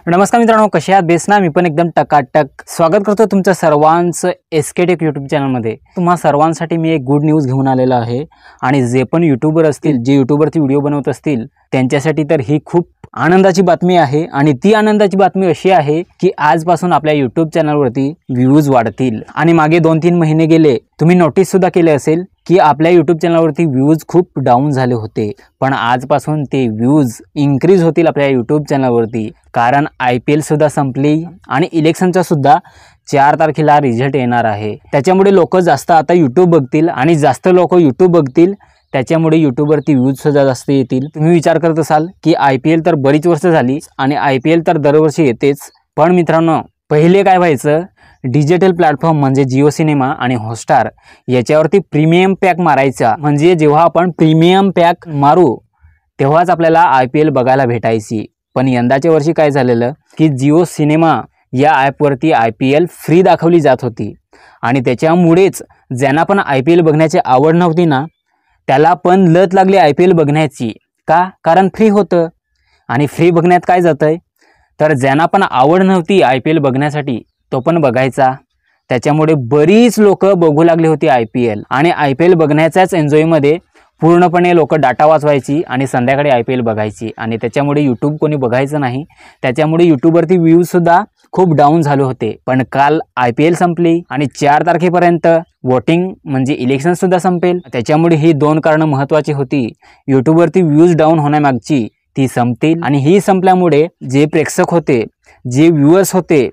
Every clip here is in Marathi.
नमस्कार मित्रांनो, कसे आहात? बेस ना? मी पण एकदम टकाटक स्वागत करतो तुमचं सर्वांचं एसके टेक यूट्यूब चॅनलमध्ये। तुम्हा सर्वांसाठी मी एक गुड न्यूज घेऊन आलेला आहे आणि जे पण यूट्यूबर असतील, जे यूट्यूबवरती व्हिडिओ बनवत असतील त्यांच्यासाठी तर ही खूप आनंदाची बातमी आहे। आणि ती आनंदाची बातमी अशी आहे की आजपासून आपल्या यूट्यूब चॅनलवरती व्ह्यूज वाढतील। आणि मागे 2-3 महिने गेले, तुम्ही नोटीस सुद्धा केले असेल की आपल्या यूट्यूब चॅनलवरती व्ह्यूज खूप डाऊन झाले होते, पण आजपासून ते व्ह्यूज इन्क्रीज होतील आपल्या यूट्यूब चॅनलवरती। कारण IPL सुद्धा संपली आणि इलेक्शनचा सुद्धा 4 तारखेला रिझल्ट येणार आहे। त्याच्यामुळे लोक जास्त आता यूट्यूब बघतील आणि जास्त लोक यूट्यूब बघतील, त्याच्यामुळे यूट्यूबवरती व्ह्यूज सुद्धा जास्त येतील। तुम्ही विचार करत असाल की IPL तर बरीच वर्ष झाली आणि IPL तर दरवर्षी येतेच, पण मित्रांनो पहिले काय व्हायचं, डिजिटल प्लॅटफॉर्म म्हणजे जिओ सिनेमा आणि हॉटस्टार याच्यावरती प्रीमियम पॅक मारायचा। म्हणजे जेव्हा आपण प्रीमियम पॅक मारू तेव्हाच आपल्याला IPL बघायला भेटायची। पण यंदाच्या वर्षी काय झालेलं की जिओ सिनेमा या ॲपवरती IPL फ्री दाखवली जात होती आणि त्याच्यामुळेच ज्यांना पण IPL बघण्याची आवड नव्हती ना, त्याला पण लत लागली IPL बघण्याची। का? कारण फ्री होतं आणि फ्री बघण्यात काय जातंय, तर ज्यांना पण आवड नव्हती IPL बघण्यासाठी तो पण बघायचा। त्याच्यामुळे बरीच लोक बघू लागली होती IPL आणि IPL बघण्याच्याच एन्जॉयमध्ये पूर्णपणे लोक डाटा वाचवायची आणि संध्याकाळी IPL बघायची आणि त्याच्यामुळे यूट्यूब कोणी बघायचं नाही। त्याच्यामुळे यूट्यूबवरती व्ह्यूजसुद्धा खूप डाऊन झाले होते। पण काल IPL संपली आणि 4 तारखेपर्यंत वोटिंग म्हणजे इलेक्शनसुद्धा संपेल, त्याच्यामुळे ही 2 कारणं महत्त्वाची होती। यूट्यूबवरती व्ह्यूज डाऊन होण्यामागची ती संपतील आणि ही संपल्यामुळे जे प्रेक्षक होते, जे व्ह्यूअर्स होते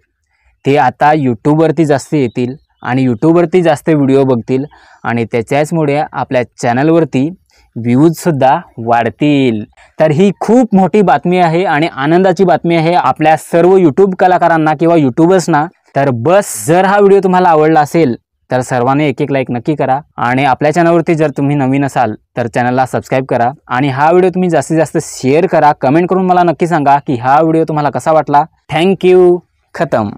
ते आता यूट्यूबवरती जास्त येतील आणि यूट्यूबवरती जास्त व्हिडिओ बघतील आणि त्याच्याचमुळे आपल्या चॅनलवरती व्ह्यूजसुद्धा वाढतील। तर ही खूप मोठी बातमी आहे आणि आनंदाची बातमी आहे आपल्या सर्व यूट्यूब कलाकारांना किंवा यूट्यूबर्सना। तर बस, जर हा व्हिडिओ तुम्हाला आवडला असेल तर सर्वांनी एक लाईक नक्की करा आणि आपल्या चॅनलवरती जर तुम्ही नवीन असाल तर चॅनलला सबस्क्राईब करा आणि हा व्हिडिओ तुम्ही जास्तीत जास्त शेअर करा। कमेंट करून मला नक्की सांगा की हा व्हिडिओ तुम्हाला कसा वाटला। थँक्यू। खतम।